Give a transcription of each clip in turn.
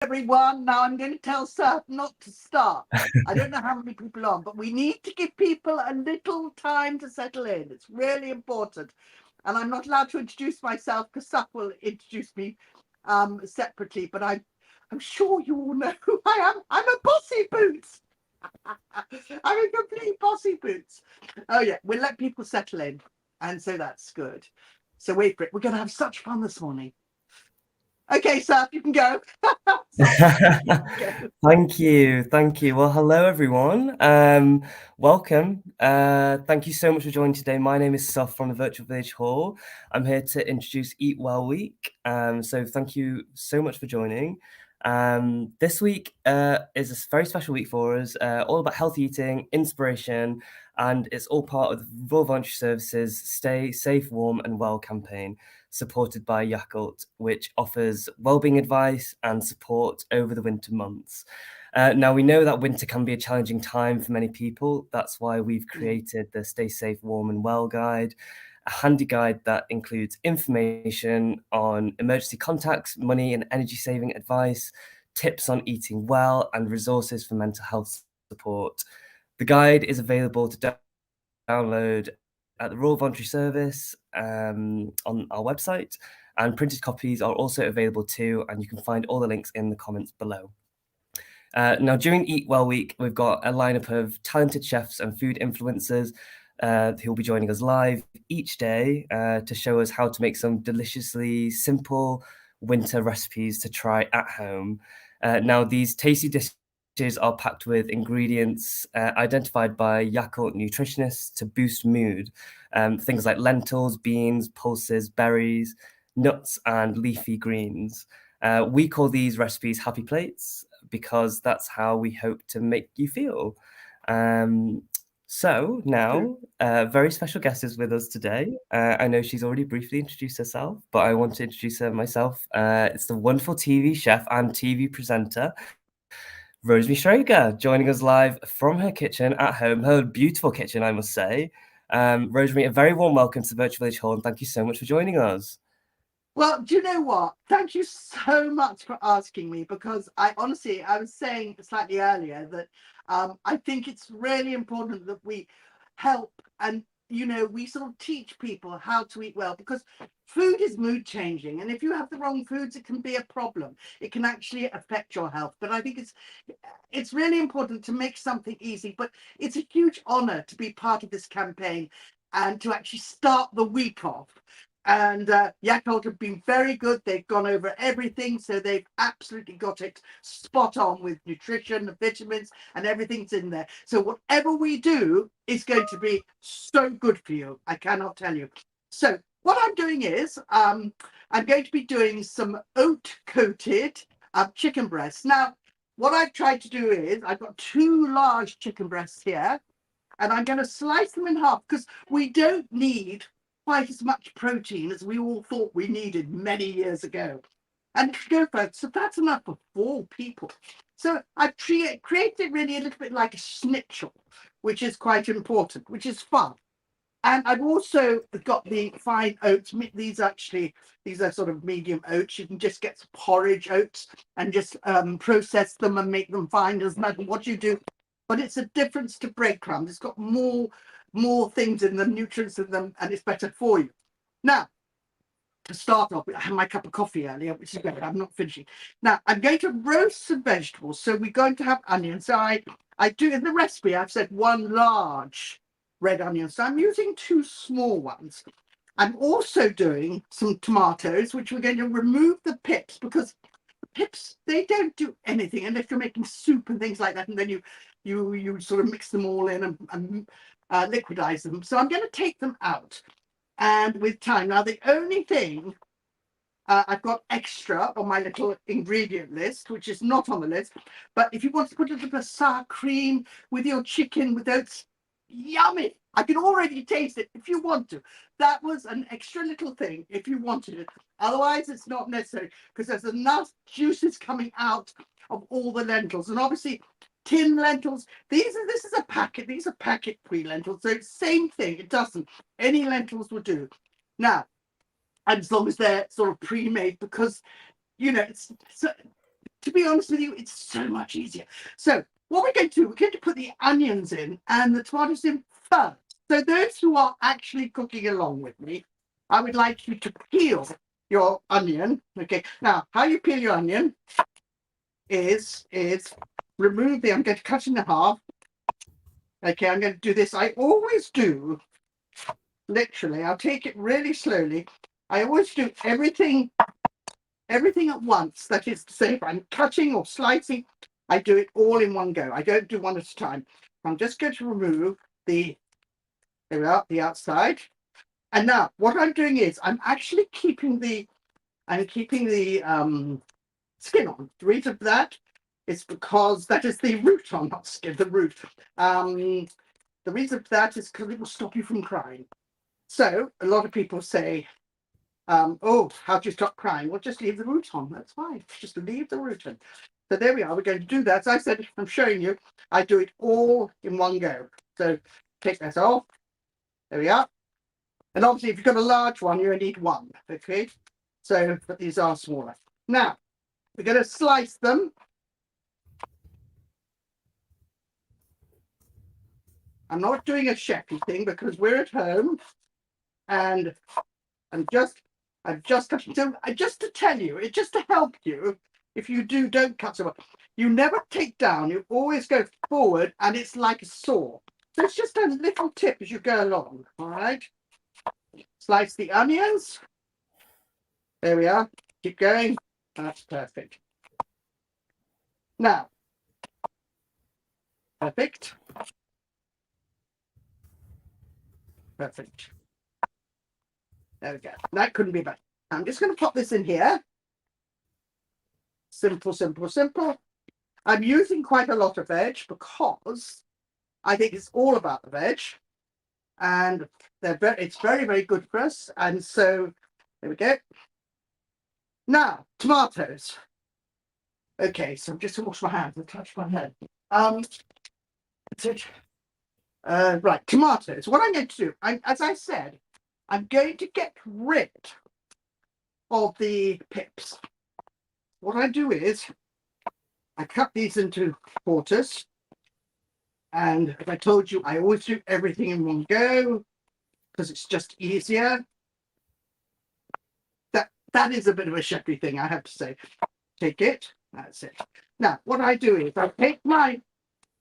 everyone. Now I'm going to tell Seth not to start. I don't know how many people are on, but we need to give people a little time to settle in. It's really important. And I'm not allowed to introduce myself because Seth will introduce me separately, but I'm sure you all know who I am. I'm a bossy boots. I'm a complete bossy boots. Oh yeah, we'll let people settle in. And so that's good. So wait for it. We're going to have such fun this morning. Okay, Seth, you can go. Thank you. Thank you. Well, hello, everyone. Welcome. Thank you so much for joining today. My name is Soph from the Virtual Village Hall. I'm here to introduce Eat Well Week. So thank you so much for joining. This week is a very special week for us, all about healthy eating, inspiration, and it's all part of the Royal Voluntary Services Stay Safe, Warm and Well campaign, supported by Yakult, which offers wellbeing advice and support over the winter months. Now, we know that winter can be a challenging time for many people. That's why we've created the Stay Safe, Warm and Well guide, a handy guide that includes information on emergency contacts, money and energy saving advice, tips on eating well, and resources for mental health support. The guide is available to download at the Royal Voluntary Service on our website, and printed copies are also available too, and you can find all the links in the comments below. Now, during Eat Well Week, we've got a lineup of talented chefs and food influencers who will be joining us live each day to show us how to make some deliciously simple winter recipes to try at home. Now, these tasty dishes are packed with ingredients identified by Yakult nutritionists to boost mood. Things like lentils, beans, pulses, berries, nuts, and leafy greens. We call these recipes happy plates because that's how we hope to make you feel. So now, a very special guest is with us today. I know she's already briefly introduced herself, but I want to introduce her myself. It's the wonderful TV chef and TV presenter, Rosemary Shrager, joining us live from her kitchen at home, her beautiful kitchen, I must say. Rosemary, a very warm welcome to the Virtual Village Hall, and thank you so much for joining us. Well, do you know what? Thank you so much for asking me, because I was saying slightly earlier that I think it's really important that we help and we sort of teach people how to eat well, because food is mood changing, and if you have the wrong foods, it can be a problem. It can actually affect your health. But I think it's really important to make something easy. But it's a huge honor to be part of this campaign and to actually start the week off. And Yakult have been very good. They've gone over everything, so they've absolutely got it spot on with nutrition, the vitamins, and everything's in there. So whatever we do is going to be so good for you. I cannot tell you. So what I'm doing is I'm going to be doing some oat-coated chicken breasts. Now, what I've tried to do is I've got 2 large chicken breasts here, and I'm going to slice them in half because we don't need quite as much protein as we all thought we needed many years ago. And go for it. So that's enough for 4 people. So I've created really a little bit like a schnitzel, which is quite important, which is fun. And I've also got the fine oats. These are sort of medium oats. You can just get some porridge oats and just process them and make them fine. Doesn't matter what you do. But it's a difference to breadcrumbs. It's got more things in them, nutrients in them, and it's better for you. Now, to start off, I had my cup of coffee earlier, which is good. I'm not finishing. Now, I'm going to roast some vegetables. So we're going to have onions. So I do in the recipe, I've said 1 large red onion. So I'm using 2 small ones. I'm also doing some tomatoes, which we're going to remove the pips, because pips, they don't do anything unless you're making soup and things like that, and then you sort of mix them all in and liquidize them. So I'm going to take them out, and with time. Now, the only thing I've got extra on my little ingredient list, which is not on the list, but if you want to put a little bit of sour cream with your chicken with oats, yummy. I can already taste it if you want to. That was an extra little thing if you wanted it. Otherwise, it's not necessary, because there's enough juices coming out of all the lentils. And obviously, tin lentils, this is a packet. These are packet free lentils. So it's same thing. It doesn't. Any lentils will do. Now, as long as they're sort of pre-made, because it's to be honest with you, it's so much easier. So what we're going to do, we're going to put the onions in and the tomatoes in first. So those who are actually cooking along with me, I would like you to peel your onion. Okay, now how you peel your onion is remove the, I'm going to cut in half. Okay, I'm going to do this. I always do, literally, I'll take it really slowly. I always do everything at once. That is to say, if I'm cutting or slicing, I do it all in one go. I don't do one at a time. I'm just going to remove the, there we are, the outside. And now what I'm doing is I'm actually keeping the, skin on. The reason for that is because that is the root on, not skin, the root. The reason for that is because it will stop you from crying. So a lot of people say, oh, how do you stop crying? Well, just leave the root on. That's fine. Just leave the root on. So there we are. We're going to do that. As I said, I'm showing you, I do it all in one go. So take that off. There we are. And obviously, if you've got a large one, you only need one. Okay. So, but these are smaller. Now, we're going to slice them. I'm not doing a chefy thing because we're at home, and I'm just to tell you, it's just to help you. If you don't cut so much, you never take down, you always go forward, and it's like a saw. So it's just a little tip as you go along. All right, slice the onions. There we are. Keep going. That's perfect. Now, perfect. Perfect. There we go. That couldn't be better. I'm just going to pop this in here. Simple, simple, simple. I'm using quite a lot of veg because I think it's all about the veg, and it's very, very good for us. And so there we go. Now, tomatoes. Okay, so I'm just going to wash my hands and touch my head. Right, tomatoes. What I'm going to do, as I said, I'm going to get rid of the pips. What I do is I cut these into quarters, and as I told you, I always do everything in one go because it's just easier. That is a bit of a chefy thing, I have to say. Take it. That's it. Now, what I do is I take my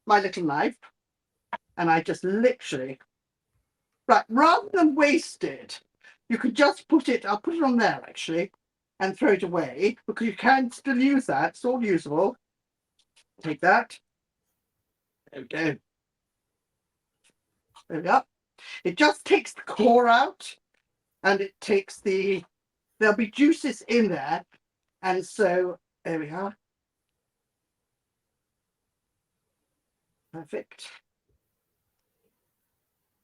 little knife and I just literally, right, rather than waste it, you could just put it, I'll put it on there actually, and throw it away because you can still use that. It's all usable. Take that. There we go. There we go. It just takes the core out, and it takes there'll be juices in there. And so there we are. Perfect.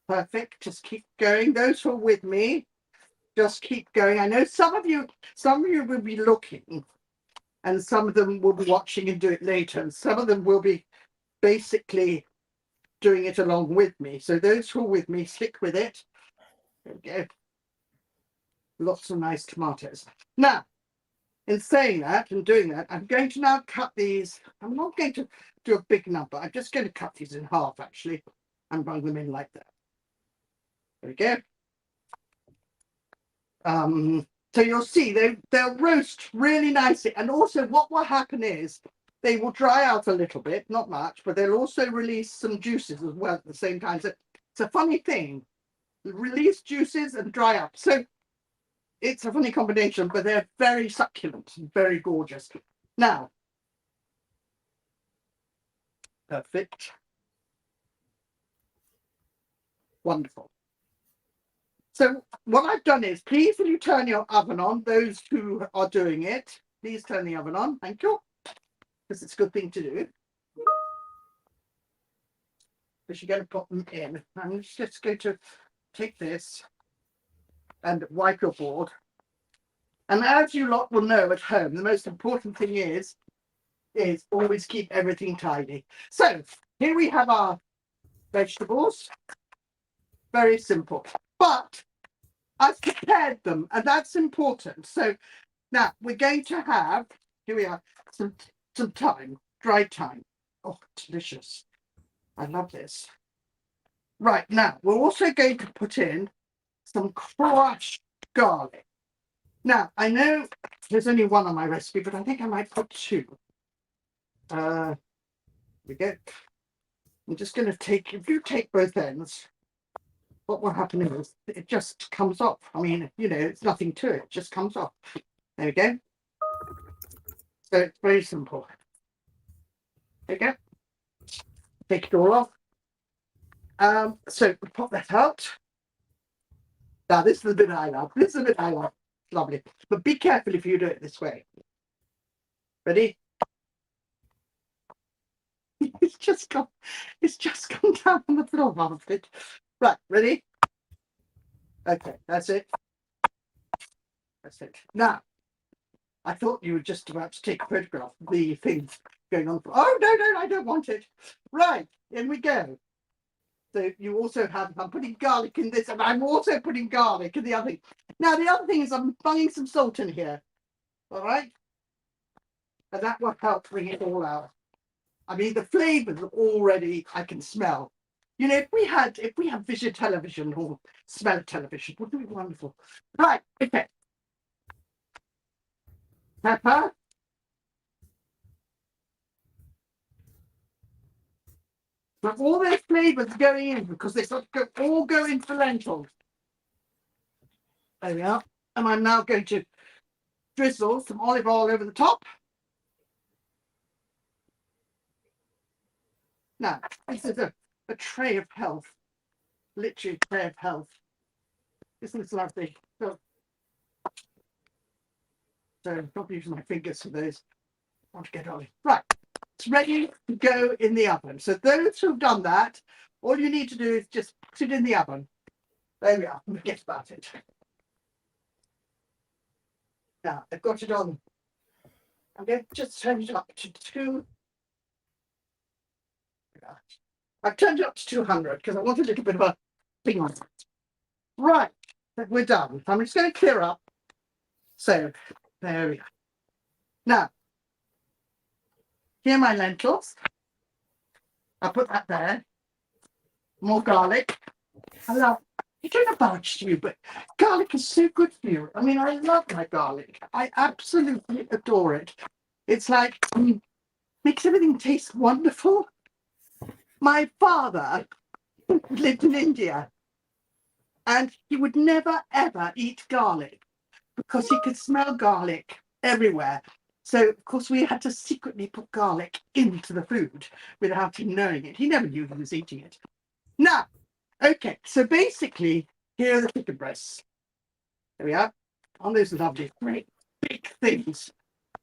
Perfect. Just keep going. Those who are with me, just keep going. I know some of you will be looking, and some of them will be watching and do it later, and some of them will be basically doing it along with me. So those who are with me, stick with it. There we go. Lots of nice tomatoes. Now, in saying that and doing that, I'm going to now cut these. I'm not going to do a big number. I'm just going to cut these in half, actually, and bung them in like that. There we go. So you'll see they'll roast really nicely. And also what will happen is they will dry out a little bit, not much, but they'll also release some juices as well at the same time. So it's a funny thing. Release juices and dry up. So it's a funny combination, but they're very succulent and very gorgeous. Now, perfect. Wonderful. So what I've done is, please will you turn your oven on, those who are doing it, please turn the oven on, thank you, because it's a good thing to do. Because you're going to put them in. I'm just going to take this and wipe your board. And as you lot will know at home, the most important thing is always keep everything tidy. So here we have our vegetables. Very simple. But I've prepared them, and that's important. So now we're going to have, here we are, some some thyme, dried thyme. Oh, delicious. I love this. Right, now we're also going to put in some crushed garlic. Now, I know there's only one on my recipe, but I think I might put two. Here we go. I'm just going to take, if you take both ends, what will happen is it just comes off. I mean, you know, it's nothing to it, it just comes off. There we go. So it's very simple. There we go. Take it all off. So we pop that out. Now, this is the bit I love. This is the bit I love. Lovely. But be careful if you do it this way. Ready? It's just gone down on the floor, half of it. Right, ready? Okay, that's it. That's it. Now, I thought you were just about to take a photograph of the things going on. Oh, no, I don't want it. Right, in we go. So you also have, I'm putting garlic in this, and I'm also putting garlic in the other thing. Now, the other thing is I'm bunging some salt in here. All right? And that will help bring it all out. I mean, the flavours already I can smell. You know, if we had visual television or smell of television, wouldn't it be wonderful? Right, okay. Pepper. But all those flavours going in because they sort of all go into the lentils. There we are. And I'm now going to drizzle some olive oil over the top. Now, this is a tray of health. Literally a tray of health. Isn't this lovely? So I'm not using my fingers for those. I want to get on. Right. It's ready to go in the oven. So those who've done that, all you need to do is just put it in the oven. There we are. Forget about it. Now I've got it on. I'm going to just turn it up to 2. I've turned it up to 200 because I want a little bit of a thing on it. Right, we're done. I'm just going to clear up. So there we are. Now, here are my lentils. I'll put that there. More garlic. I don't know about you, but garlic is so good for you. I mean, I love my garlic. I absolutely adore it. It's like, makes everything taste wonderful. My father lived in India and he would never ever eat garlic because he could smell garlic everywhere. So, of course, we had to secretly put garlic into the food without him knowing it. He never knew he was eating it. Now, okay, so basically, here are the chicken breasts. There we are. On those lovely, great, big things.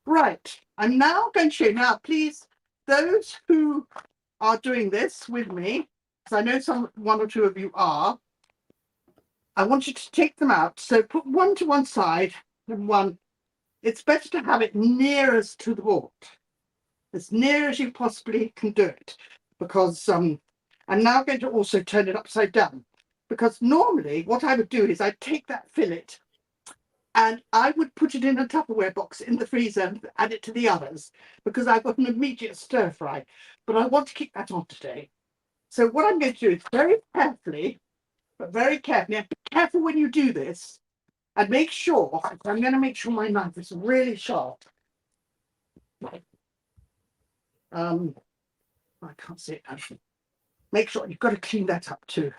Right, I'm now going to show you. Now, please, those who are doing this with me, because I know one or two of you are, I want you to take them out. So put one to one side and one. It's better to have it nearest to the board, as near as you possibly can do it, because I'm now going to also turn it upside down, because normally what I would do is I'd take that fillet and I would put it in a Tupperware box in the freezer and add it to the others, because I've got an immediate stir fry, but I want to keep that on today. So what I'm going to do is very carefully, and be careful when you do this, and make sure, I'm going to make sure my knife is really sharp. I can't see it actually. Make sure you've got to clean that up too.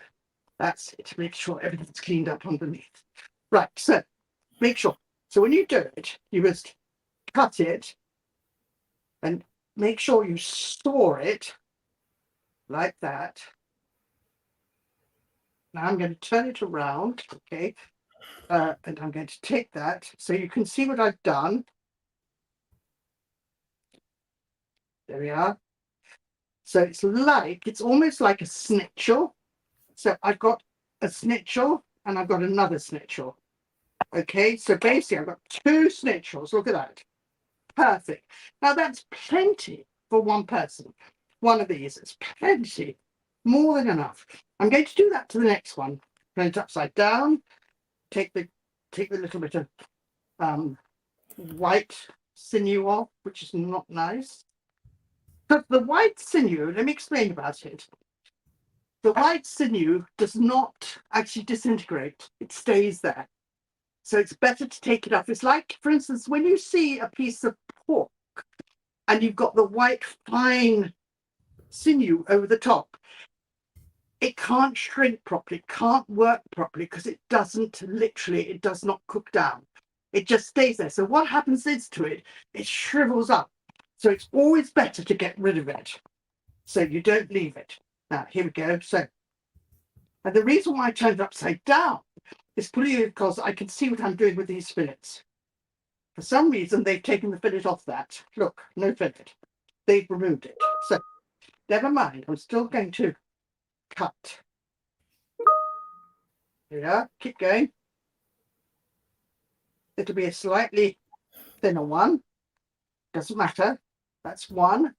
That's it. Make sure everything's cleaned up underneath. Right, so make sure. So when you do it, you must cut it and make sure you store it like that. Now I'm going to turn it around, okay? And I'm going to take that so you can see what I've done. There we are. So it's almost like a schnitzel. So I've got a schnitzel and I've got another schnitzel. Okay, so basically I've got 2 schnitzels. Look at that. Perfect. Now that's plenty for one person. One of these is plenty. More than enough. I'm going to do that to the next one. Turn it upside down. Take the little bit of white sinew off, which is not nice. But the white sinew, let me explain about it. The white sinew does not actually disintegrate. It stays there. So it's better to take it off. It's like, for instance, when you see a piece of pork and you've got the white fine sinew over the top, it can't shrink properly, can't work properly, because it does not cook down. It just stays there. So what happens is to it, it shrivels up. So it's always better to get rid of it, so you don't leave it. Now, here we go. So, and the reason why I turned it upside down is purely because I can see what I'm doing with these fillets. For some reason, they've taken the fillet off that. Look, no fillet. They've removed it. So, never mind. I'm still going to cut. Yeah, keep going. It'll be a slightly thinner one. Doesn't matter. That's one.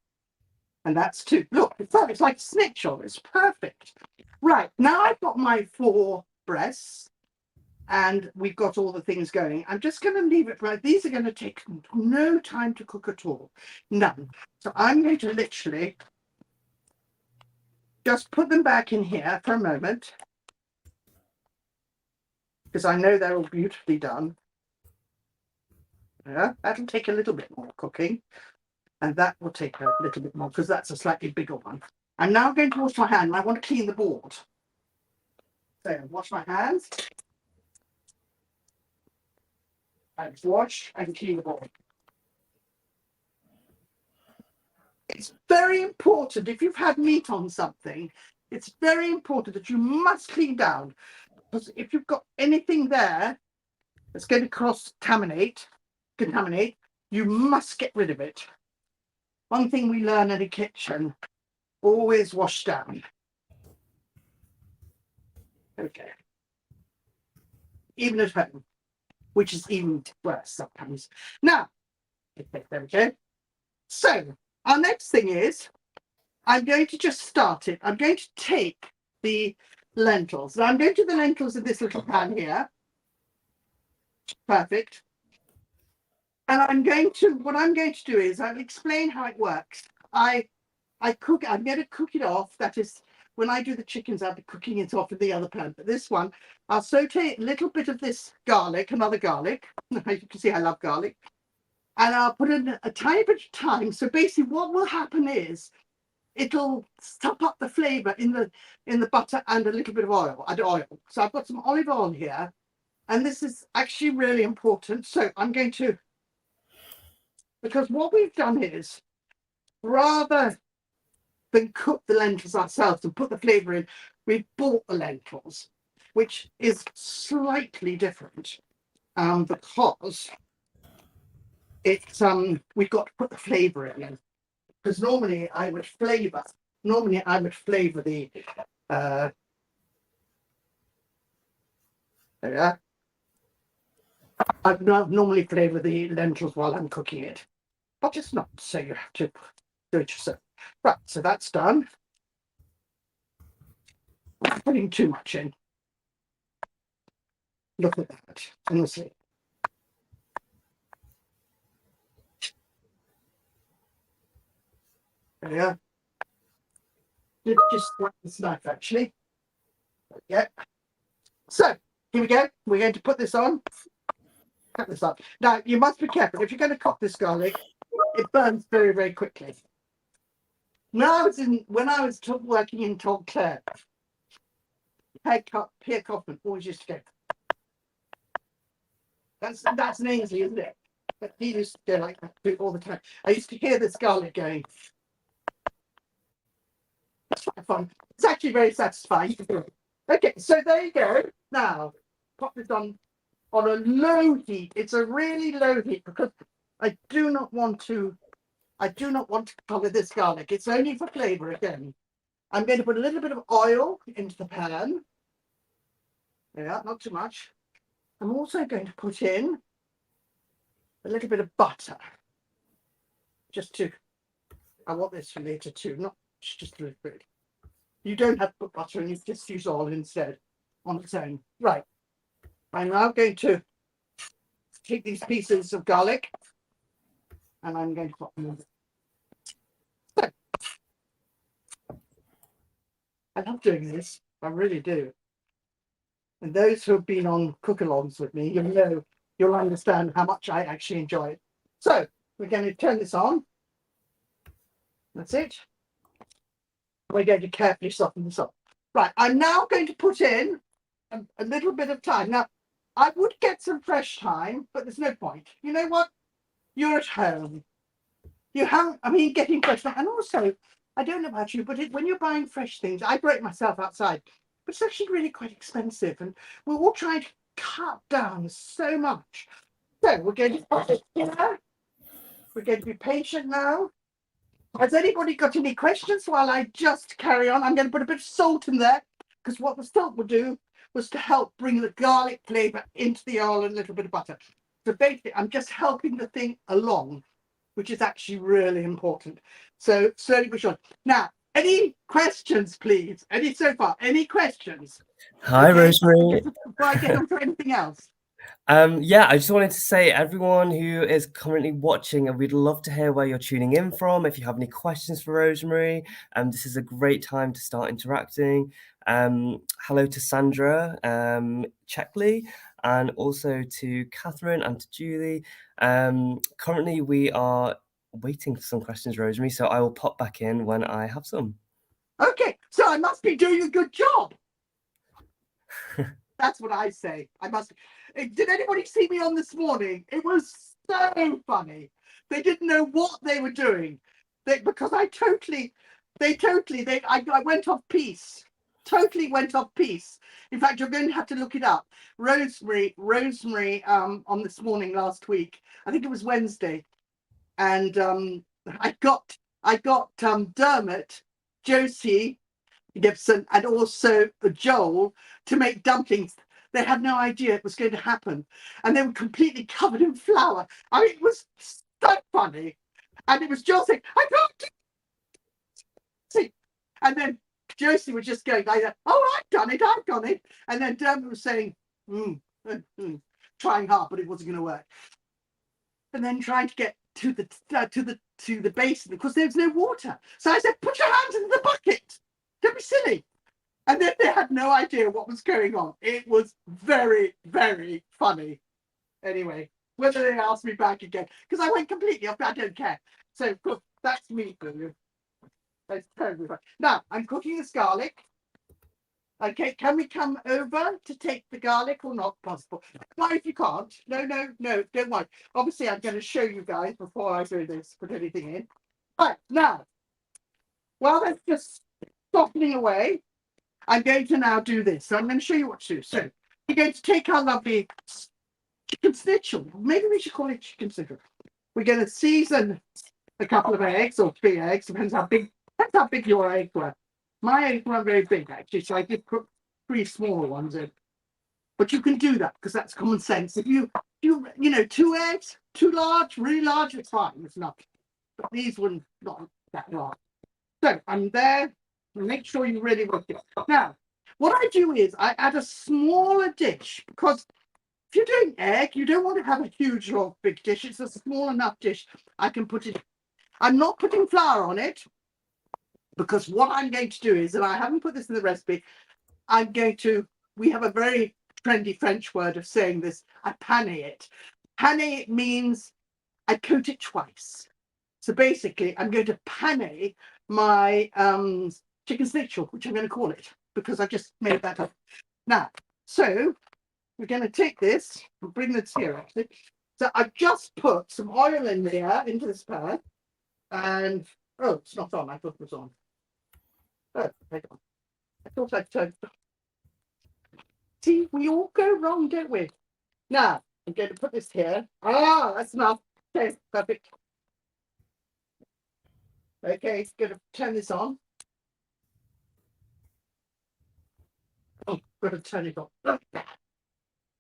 And that's two. Look, it's like a snake shoulder. It's perfect. Right, now I've got my 4 breasts and we've got all the things going. I'm just going to leave it right. These are going to take no time to cook at all. None. So I'm going to literally just put them back in here for a moment, because I know they're all beautifully done. Yeah, that'll take a little bit more cooking. And that will take a little bit more, because that's a slightly bigger one. I'm now going to wash my hand, and I want to clean the board. So wash my hands. And wash and clean the board. It's very important, if you've had meat on something, it's very important that you must clean down. Because if you've got anything there that's going to contaminate, you must get rid of it. One thing we learn in the kitchen, always wash down. Okay. Even at home, which is even worse sometimes. Now, okay, there we go. So, our next thing is, I'm going to just start it. I'm going to take the lentils. Now, I'm going to do the lentils in this little pan here. Perfect. And what I'm going to do is, I'll explain how it works. I'm going to cook it off. That is, when I do the chickens, I'll be cooking it off in the other pan. But this one, I'll saute a little bit of this garlic, another garlic. You can see I love garlic. And I'll put in a tiny bit of thyme. So basically what will happen is, it'll stop up the flavour in the butter and a little bit of oil. So I've got some olive oil here. And this is actually really important. So I'm going to, because what we've done is, rather than cook the lentils ourselves and put the flavour in, we've bought the lentils, which is slightly different, because it's we've got to put the flavour in. Because normally I would flavour the I'd normally flavour the lentils while I'm cooking it, but it's not, so you have to do it yourself. Right, so that's done. I'm not putting too much in. Look at that, and we'll see. There we are. Just like this knife, actually. Yeah. So here we go. We're going to put this on. Cut this up. Now you must be careful if you're going to cook this garlic. It burns very, very quickly. When I was working in Tom Clare, Pierre Kaufman always used to go. That's an Ainsley, isn't it? But he used to go like that all the time. I used to hear this garlic going. That's quite fun. It's actually very satisfying. Okay, so there you go. Now, pop this on a low heat. It's a really low heat, because I do not want to colour this garlic. It's only for flavour again. I'm going to put a little bit of oil into the pan. Yeah, not too much. I'm also going to put in a little bit of butter. I want this for later too, not just a little bit. You don't have to put butter in, you just use oil instead on its own. Right. I'm now going to take these pieces of garlic and I'm going to put them in. So, I love doing this. I really do. And those who have been on cook-alongs with me, you'll understand how much I actually enjoy it. So we're going to turn this on. That's it. We're going to carefully soften this up. Right, I'm now going to put in a little bit of thyme. Now, I would get some fresh thyme, but there's no point. You know what? You're at home. You haven't, I mean, getting fresh thyme. And also, I don't know about you, but when you're buying fresh things, I grow it myself outside, but it's actually really quite expensive. And we're all trying to cut down so much. So we're going to put it here. We're going to be patient now. Has anybody got any questions while I just carry on? I'm going to put a bit of salt in there, because what the salt would do was to help bring the garlic flavour into the oil and a little bit of butter. So basically, I'm just helping the thing along, which is actually really important. So slowly but surely. Now, any questions, please? Any so far? Any questions? Hi, Okay, Rosemary. before I get on to anything else. Yeah, I just wanted to say, everyone who is currently watching, and we'd love to hear where you're tuning in from. If you have any questions for Rosemary, this is a great time to start interacting. Hello to Sandra Checkley, and also to Catherine and to Julie. Currently, we are waiting for some questions, Rosemary, so I will pop back in when I have some. Okay, so I must be doing a good job. That's what I say. I must. Did anybody see me on this morning? It was so funny. They didn't know what they were doing. Because I went off piece. Totally went off piece. In fact, you're going to have to look it up. Rosemary, on this morning last week. I think it was Wednesday, and I got Dermot, Josie Gibson, and also Joel to make dumplings. They had no idea it was going to happen, and they were completely covered in flour. I mean, it was so funny. And it was Joel saying, "I can't see," and then Josie was just going like that. "Oh, I've done it," and then Dermot was saying, trying hard, but it wasn't going to work. And then trying to get to the basin, because there's no water. So I said, "Put your hands in the bucket. Don't be silly." And then they had no idea what was going on. It was very, very funny. Anyway, whether they asked me back again, because I went completely off, I don't care. So that's me for you. That's terribly funny. Now, I'm cooking this garlic. Okay, can we come over to take the garlic or not? Possible. Why, if you can't? No, don't worry. Obviously, I'm going to show you guys before I do this, put anything in. Right, now, while that's just softening away, I'm going to now do this. So I'm going to show you what to do. So we're going to take our lovely chicken schnitzel. Maybe we should call it chicken schnitzel. We're going to season a couple of eggs, or 3 eggs, depends how big your eggs were. My eggs weren't very big, actually, so I did put 3 smaller ones in. But you can do that because that's common sense. If you 2 eggs, too large, really large, it's fine, it's enough. But these were not that large. So I'm there. Make sure you really work it. Now, what I do is I add a smaller dish, because if you're doing egg, you don't want to have a huge, long, big dish. It's a small enough dish. I can put it. I'm not putting flour on it, because what I'm going to do is, and I haven't put this in the recipe, we have a very trendy French word of saying this, I pane it. Pane it means I coat it twice. So basically, I'm going to pane my chicken schnitzel, which I'm going to call it, because I just made that up. Now, so we're going to take this and bring this here, actually. So I've just put some oil in there, into this pan, and, oh, it's not on, I thought it was on. Oh, hang on. I thought I'd turned. See, we all go wrong, don't we? Now, I'm going to put this here. Ah, that's enough. Okay, perfect. Okay, going to turn this on. Oh, got to turn it on.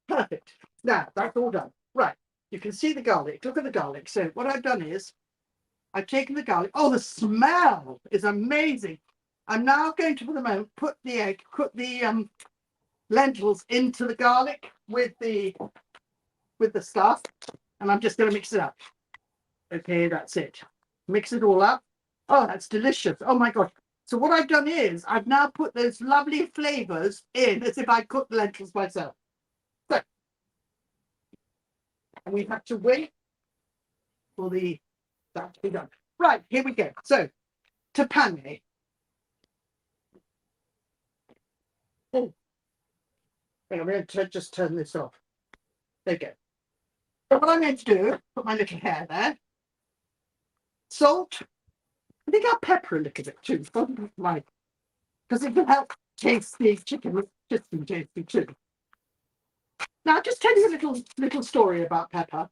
Perfect. Now, that's all done. Right, you can see the garlic. Look at the garlic. So what I've done is, I've taken the garlic. Oh, the smell is amazing. I'm now going to, for the moment, put the lentils into the garlic with the stuff, and I'm just going to mix it up. Okay, that's it. Mix it all up. Oh, that's delicious. Oh my gosh. So what I've done is I've now put those lovely flavours in as if I cooked lentils myself. So, and we have to wait for that to be done. Right, here we go. So, to pane. Oh, I'm going to just turn this off. There you go. So what I'm going to do, put my little hair there. Salt. I think I'll pepper a little bit too. Like, because it can help taste the chicken. It's just been tasty too. Now, I'll just tell you a little story about pepper.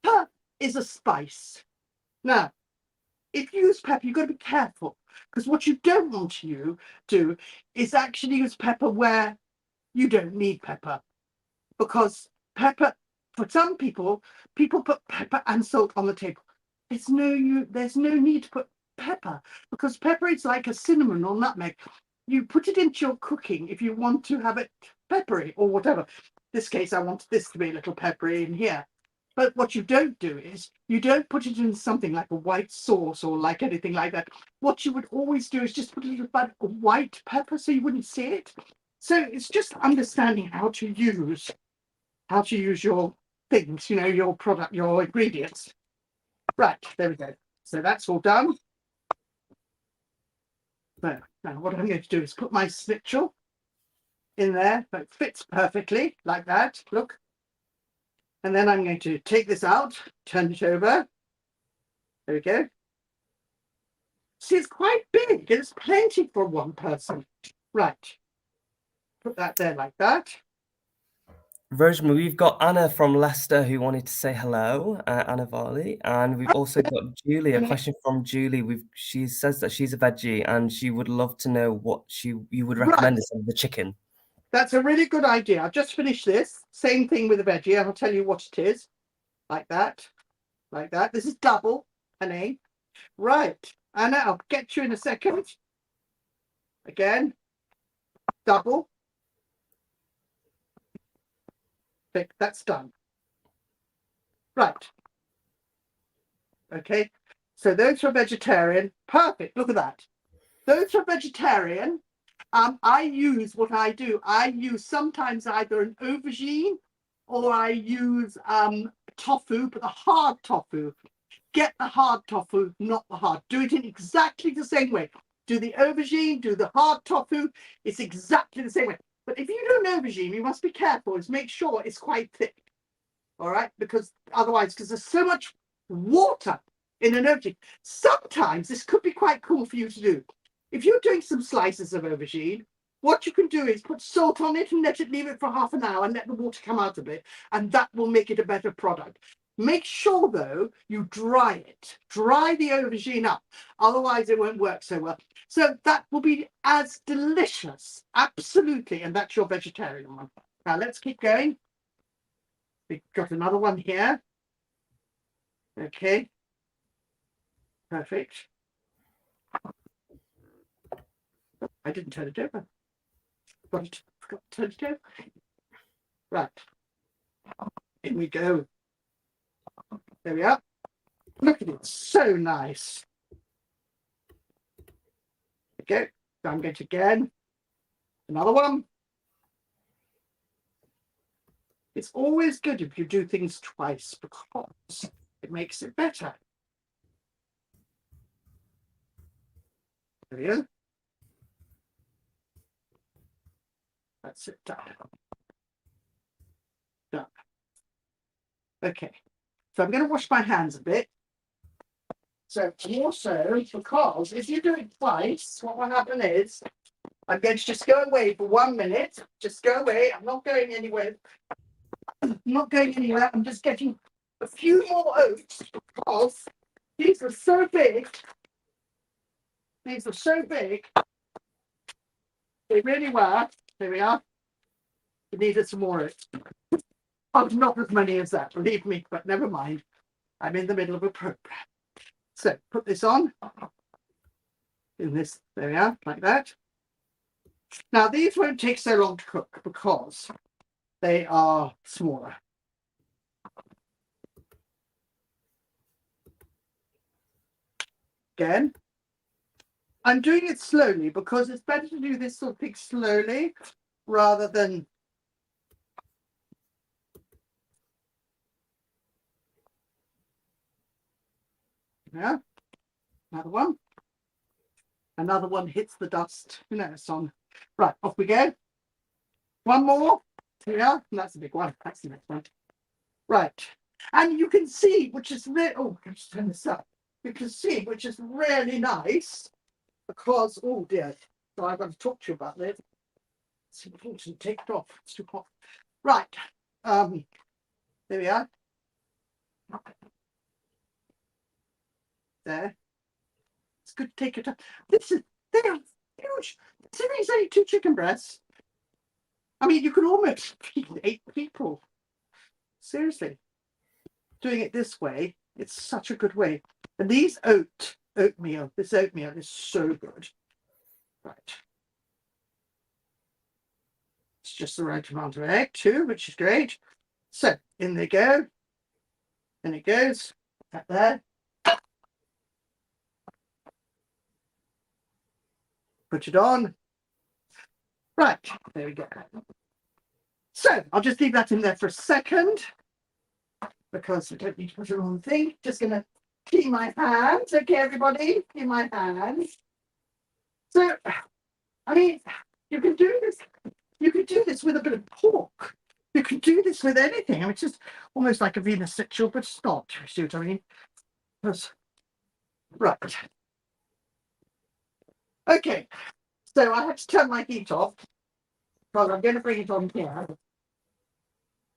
Pepper is a spice. Now, if you use pepper, you've got to be careful, because what you don't want to do is actually use pepper where you don't need pepper, because pepper, for some people put pepper and salt on the table. There's no need to put pepper, because pepper is like a cinnamon or nutmeg. You put it into your cooking if you want to have it peppery or whatever. In this case, I wanted this to be a little peppery in here. But what you don't do is you don't put it in something like a white sauce or like anything like that. What you would always do is just put a little bit of white pepper so you wouldn't see it. So it's just understanding how to use your things, your product, your ingredients. Right, there we go. So that's all done. So now what I'm going to do is put my schnitzel in there, but it fits perfectly like that. Look. And then I'm going to take this out, turn it over. There we go. See, it's quite big. It's plenty for one person. Right. Put that there like that. Rosemary, we've got Anna from Leicester who wanted to say hello, Anna Varley, and we've also got Julie, a question from Julie. She says that she's a veggie and she would love to know what you would recommend instead of the chicken. That's a really good idea. I've just finished this. Same thing with the veggie. I'll tell you what it is. Like that. Like that. This is double, honey. Right. Anna, I'll get you in a second. Again. Double. Okay, that's done. Right. Okay. So those who are vegetarian, perfect. Look at that. Those who are vegetarian, I use what I do. I use sometimes either an aubergine or I use tofu, but the hard tofu. Get the hard tofu, not the hard. Do it in exactly the same way. Do the aubergine, do the hard tofu. It's exactly the same way. But if you do an aubergine, you must be careful. Is make sure it's quite thick. All right, because otherwise, because there's so much water in an aubergine, sometimes this could be quite cool for you to do. If you're doing some slices of aubergine, what you can do is put salt on it and leave it for half an hour and let the water come out of it, and that will make it a better product. Make sure, though, you dry it. Dry the aubergine up, otherwise it won't work so well. So that will be as delicious, absolutely, and that's your vegetarian one. Now let's keep going. We've got another one here. Okay. Perfect. I didn't turn it over. Forgot to turn it over. Right. In we go. There we are. Look at it. So nice. Okay. So I'm going to again. Another one. It's always good if you do things twice because it makes it better. There we go. That's it, done. Done. Okay. So I'm going to wash my hands a bit. So also, because if you do it twice, what will happen is I'm going to just go away for 1 minute. Just go away. I'm not going anywhere. I'm not going anywhere. I'm just getting a few more oats because these are so big. These are so big. They really were. There we are. We needed some more oats. Oh, not as many as that, believe me, but never mind. I'm in the middle of a program. So put this on. In this, there we are, like that. Now these won't take so long to cook because they are smaller. again. I'm doing it slowly because it's better to do this sort of thing slowly rather than yeah. Another one hits the dust. You know, it's on. Right, off we go. One more. Yeah, that's a big one. That's the next one. Right, and you can see, which is really. Oh, let's turn this up. You can see, which is really nice, because oh dear. So I've got to talk to you about this. It's important. Take it off. It's too hot. Right. There we are. There. It's good to take it up. They are huge. These only 2 chicken breasts. I mean, you could almost feed 8 people. Seriously. Doing it this way, it's such a good way. And these oatmeal, this oatmeal is so good. Right. It's just the right amount of egg too, which is great. So in they go. And it goes. Up there. Put it on. Right, there we go. So I'll just leave that in there for a second because I don't need to put it on the thing. Just going to clean my hands. Okay, everybody, clean my hands. So, I mean, you can do this. You can do this with a bit of pork. You can do this with anything. I mean, it's just almost like a Venus ritual, but it's not. You see what I mean? Right. Okay. So I have to turn my heat off because I'm going to bring it on here.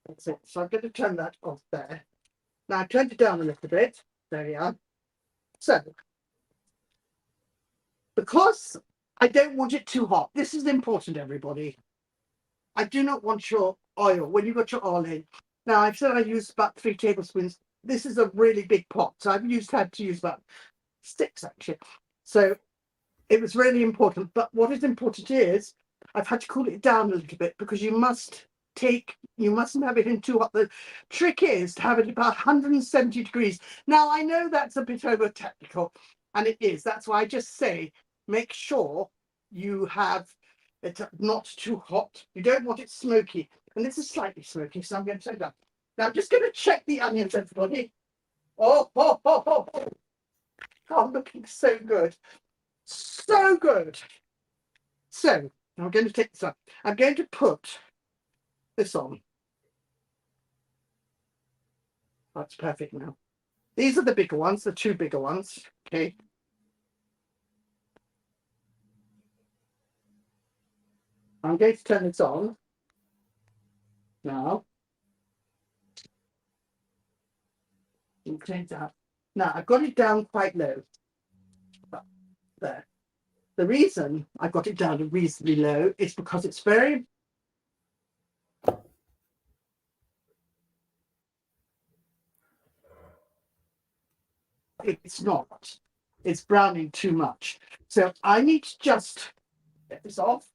That's it. So I'm going to turn that off there. Now I've turned it down a little bit. There we are. So, because I don't want it too hot, this is important, everybody. I do not want your oil, when you've got your oil in. Now, I've said I use about 3 tablespoons. This is a really big pot, so I've had to use about 6, actually. So it was really important. But what is important is I've had to cool it down a little bit because you mustn't have it in too hot. The trick is to have it about 170 degrees. Now, I know that's a bit over technical, and it is. That's why I just say make sure you have it not too hot. You don't want it smoky. And this is slightly smoky, so I'm going to turn it down. Now, I'm just going to check the onions, everybody. Oh, looking so good. So good. So, I'm going to take this up. I'm going to put this on. That's perfect now. These are the bigger ones, the 2 bigger ones. Okay. I'm going to turn this on now. Change that. Now I've got it down quite low. There. The reason I've got it down reasonably low is because it's very it's not. It's browning too much. So I need to just get this off.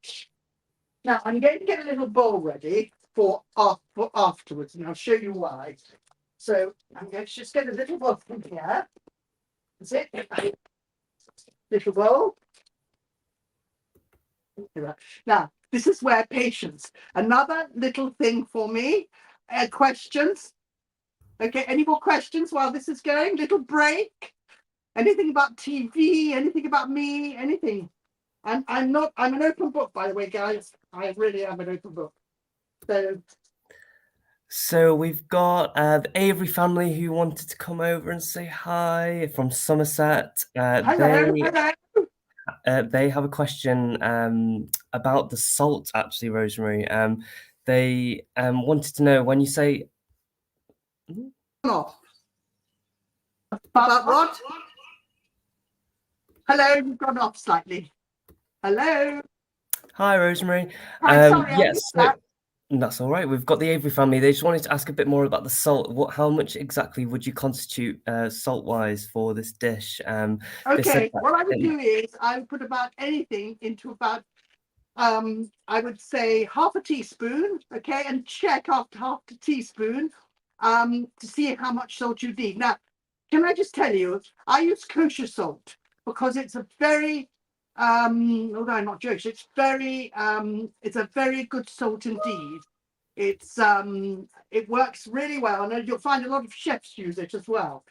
Now I'm going to get a little bowl ready for afterwards, and I'll show you why. So I'm going to just get a little bowl from here. That's it. Little bowl. Now, this is where patience. Another little thing for me. Questions? Okay, any more questions while this is going? Little break? Anything about TV? Anything about me? Anything? I'm an open book, by the way, guys. I really am an open book. So we've got the Avery family who wanted to come over and say hi from Somerset. Hello. They have a question about the salt, actually, Rosemary. They wanted to know when you say... About what? Hello, you've gone off slightly. Hello. Hi, Rosemary. Sorry, yes, that's all right. We've got the Avery family. They just wanted to ask a bit more about the salt. How much exactly would you constitute salt-wise for this dish? Okay, what I would do is I would put about anything into about, I would say half a teaspoon, okay, and check after half a teaspoon to see how much salt you need. Now, can I just tell you, I use kosher salt. because it's a very, although I'm not Jewish, it's a very good salt indeed. It works really well, and you'll find a lot of chefs use it as well.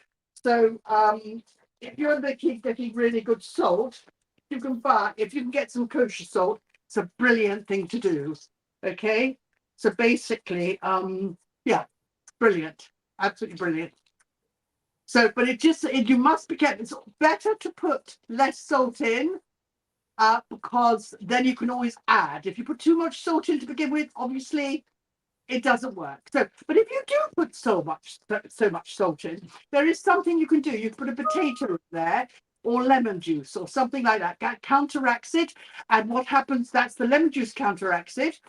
So if you're getting really good salt, if you can get some kosher salt, it's a brilliant thing to do. Okay, so basically, yeah, brilliant, absolutely brilliant. So, but you must be careful. It's better to put less salt in, because then you can always add. If you put too much salt in to begin with, obviously it doesn't work. So, but if you do put so much salt in, there is something you can do. You can put a potato in there, or lemon juice, or something like that. That counteracts it. And what happens? That's the lemon juice counteracts it,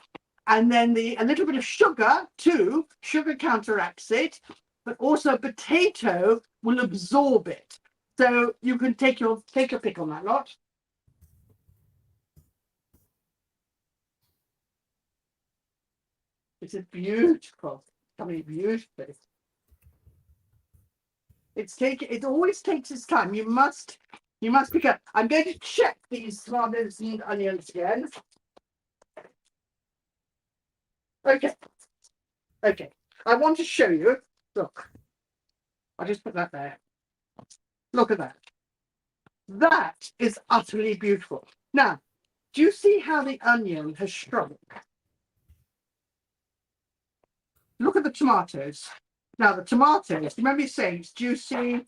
and then a little bit of sugar too. Sugar counteracts it, but also potato will absorb it. So you can take a pick on that lot. It's a beautiful, coming beautifully. It always takes its time. You must pick up. I'm going to check these tomatoes and onions again. Okay. I want to show you. Look. I'll just put that there. Look at that. That is utterly beautiful. Now, do you see how the onion has shrunk? Look at the tomatoes. Now, the tomatoes, remember you saying it's juicy,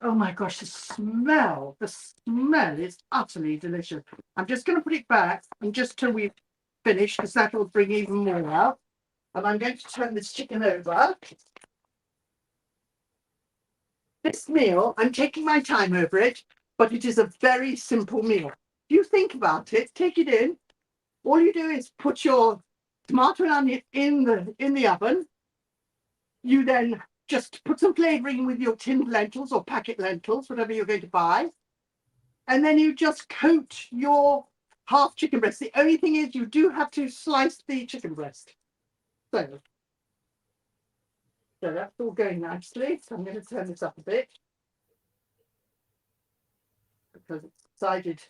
oh my gosh, the smell is utterly delicious. I'm just going to put it back and just till we've finished, because that will bring even more out. And I'm going to turn this chicken over. This meal, I'm taking my time over it, but it is a very simple meal. If you think about it, take it in. All you do is put your tomato and onion in the oven. You then just put some flavouring with your tinned lentils or packet lentils, whatever you're going to buy. And then you just coat your half chicken breast. The only thing is you do have to slice the chicken breast. So that's all going nicely. So I'm going to turn this up a bit, because it's decided.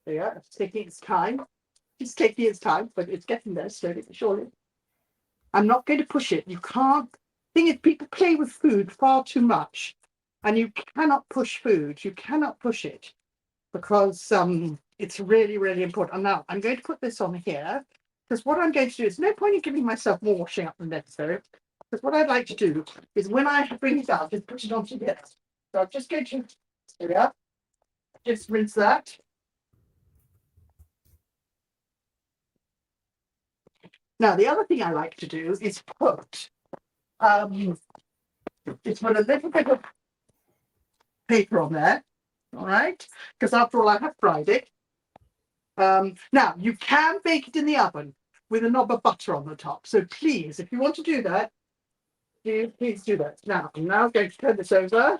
Yeah, it's taking its time. It's taking its time, but it's getting there slowly but surely. I'm not going to push it. You can't. Thing is, people play with food far too much, and you cannot push food. You cannot push it, because it's really, really important. And now I'm going to put this on here, because what I'm going to do is no point in giving myself more washing up than necessary. Because what I'd like to do is when I bring it out, just put it on together. So I'm just going to, here we are, just rinse that. Now, the other thing I like to do is put a little bit of paper on there, all right? Because after all, I have fried it. Now, you can bake it in the oven with a knob of butter on the top. So please, if you want to do that, please do that. Now, I'm now going to turn this over.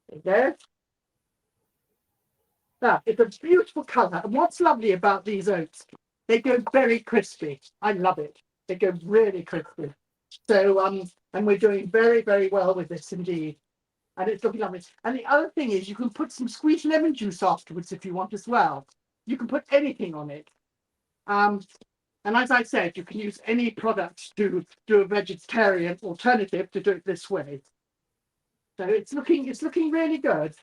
There you go. Now, it's a beautiful colour. And what's lovely about these oats, they go very crispy. I love it. They go really crispy. So, and we're doing very, very well with this indeed. And it's looking lovely. And the other thing is you can put some squeezed lemon juice afterwards if you want as well. You can put anything on it. And as I said, you can use any product to do a vegetarian alternative to do it this way. So it's looking really good.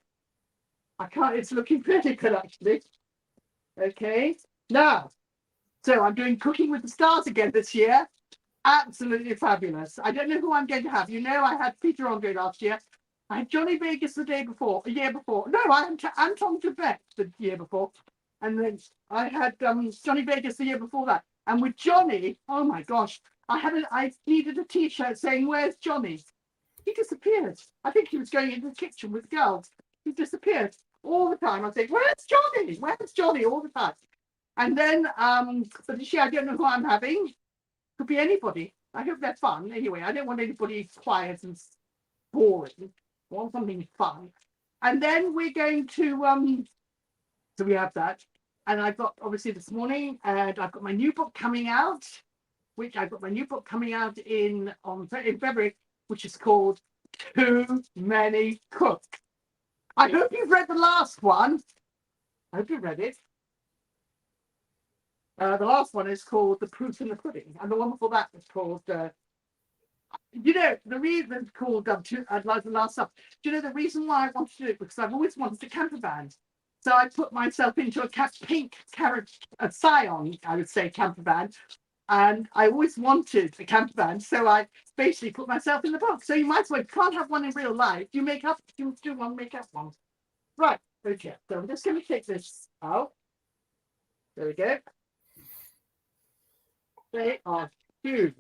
It's looking really good actually. Okay. Now, so I'm doing Cooking with the Stars again this year. Absolutely fabulous. I don't know who I'm going to have. You know, I had Peter on last year. I had Johnny Vegas a year before. No, I had Anton Tibet the year before. And then I had Johnny Vegas the year before that. And with Johnny, oh my gosh, I needed a T-shirt saying, "Where's Johnny?" He disappeared. I think he was going into the kitchen with girls. He disappeared all the time. I think, "Where's Johnny? Where's Johnny?" all the time. And then, but this year I don't know who I'm having. Could be anybody. I hope they're fun. Anyway, I don't want anybody quiet and boring. I want something fun. And then we're going to so we have that. And I've got obviously this morning, and I've got my new book coming out. which I've got my new book coming out in February, which is called Too Many Cooks. I hope you've read the last one. I hope you've read it. The last one is called The Proof in the Pudding, and the one before that was called, the reason it's called I'd like the last stuff. Do you know the reason why I wanted to do it? Because I've always wanted a camper van. So I put myself into a pink carrot, a cyan, I would say, camper van. And I always wanted a camper van. So I basically put myself in the book. So you might as well, you can't have one in real life. You do one, make up one. Right, okay. So I'm just going to take this out. There we go. They are huge.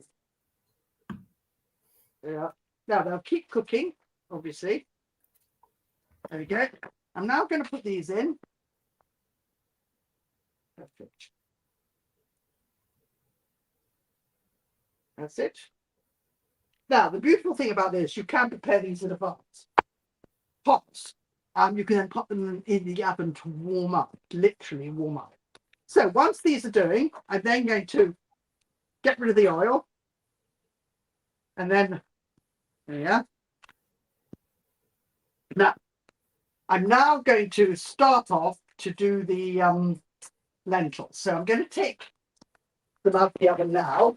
Yeah. Now they'll keep cooking, obviously. There we go. I'm now going to put these in. Perfect. That's it. Now, the beautiful thing about this, you can prepare these in advance. Pots. You can then put them in the oven to warm up, literally warm up. So once these are doing, I'm then going to get rid of the oil. And then, yeah. Now, I'm now going to start off to do the lentils. So I'm going to take them out of the oven now.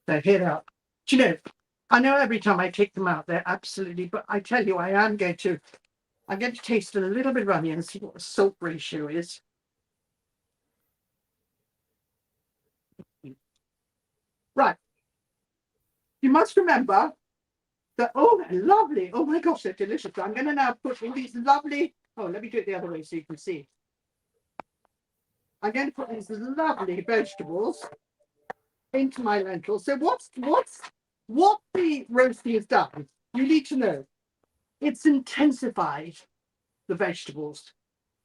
So here they are. Do you know, I know every time I take them out, they're absolutely, but I tell you, I'm going to taste a little bit of onion and see what the salt ratio is. Right. You must remember that, oh, they're lovely. Oh my gosh, they're delicious. I'm going to now put all these lovely, oh, let me do it the other way so you can see. I'm going to put these lovely vegetables into my lentils. So what the roasting has done, you need to know, it's intensified the vegetables,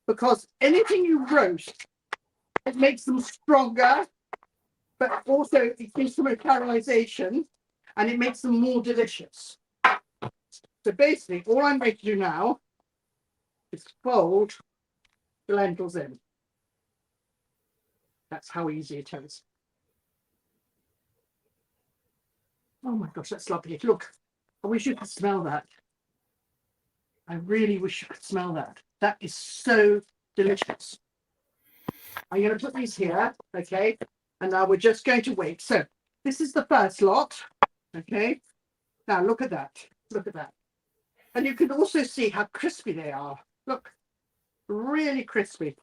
because anything you roast, it makes them stronger, but also it gives them a caramelization and it makes them more delicious. So basically, all I'm going to do now is fold the lentils in. That's how easy it is. Oh my gosh, that's lovely. Look, I wish you could smell that. I really wish you could smell that. That is so delicious. I'm going to put these here, okay? And now we're just going to wait. So this is the first lot, okay? Now look at that. Look at that. And you can also see how crispy they are. Look, really crispy.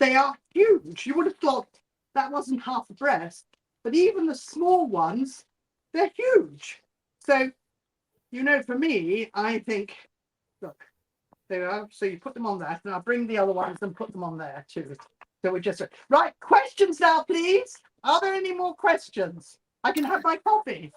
They are huge. You would have thought that wasn't half a breast, but even the small ones, they're huge. So, you know, for me, I think, look, there we are. So you put them on that, and I'll bring the other ones and put them on there too. So we're just right. Questions now, please. Are there any more questions? I can have my coffee.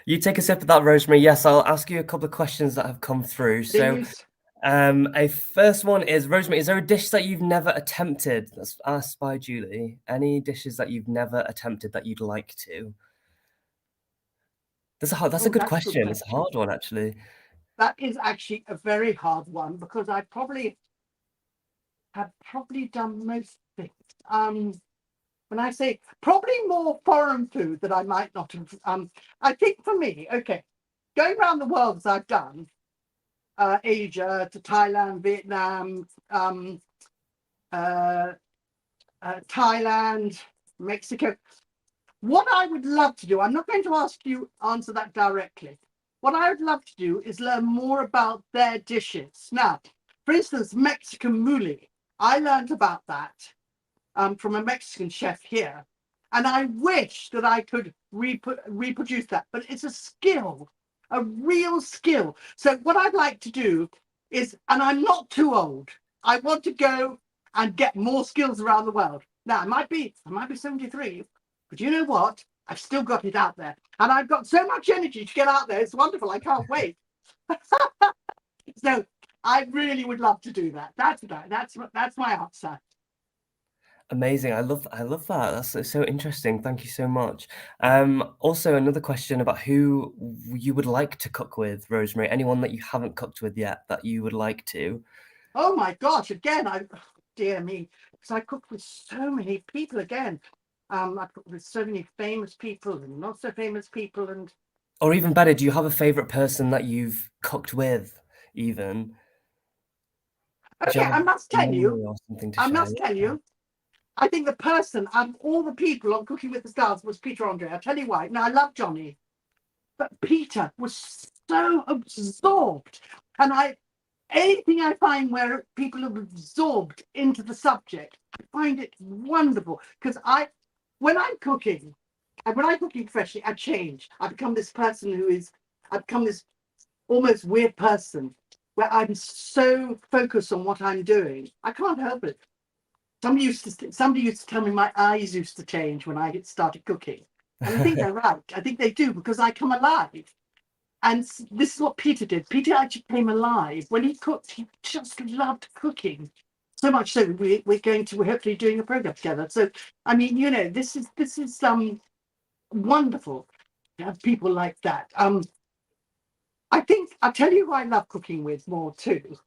You take a sip of that, Rosemary. Yes, I'll ask you a couple of questions that have come through. Please. So, a first one is, Rosemary, is there a dish that you've never attempted? That's asked by Julie. Any dishes that you've never attempted that you'd like to? That's a good question. It's a hard one, actually. That is actually a very hard one, because I have done most things. When I say probably more foreign food that I might not have, I think for me, okay, going around the world as I've done, Asia to Thailand, Vietnam, Thailand, Mexico. What I would love to do, I'm not going to answer that directly. What I would love to do is learn more about their dishes. Now, for instance, Mexican mule. I learned about that from a Mexican chef here. And I wish that I could reproduce that, but it's a skill, a real skill. So what I'd like to do is, and I'm not too old, I want to go and get more skills around the world. Now, I might be 73, but you know what? I've still got it out there. And I've got so much energy to get out there. It's wonderful. I can't wait. So I really would love to do that. That's my answer. Amazing. I love that. That's so interesting. Thank you so much. Also another question about who you would like to cook with, Rosemary. Anyone that you haven't cooked with yet that you would like to? Oh my gosh, again, dear me, because I cook with so many people again. I cook with so many famous people and not so famous people, and Or even better, do you have a favorite person that you've cooked with, even? Do you okay, have a memory or something to I share? must tell you, I think the person out of all the people on Cooking with the Stars was Peter Andre. I'll tell you why. Now, I love Johnny, but Peter was so absorbed. And anything I find where people are absorbed into the subject, I find it wonderful. Because when I'm cooking, and when I'm cooking professionally, I change. I become this person I become this almost weird person where I'm so focused on what I'm doing. I can't help it. Somebody used to tell me my eyes used to change when I started cooking. And I think they're right. I think they do because I come alive. And this is what Peter did. Peter actually came alive. When he cooked, he just loved cooking. So much so we're hopefully doing a program together. So I mean, this is wonderful to have people like that. I think I'll tell you who I love cooking with more too.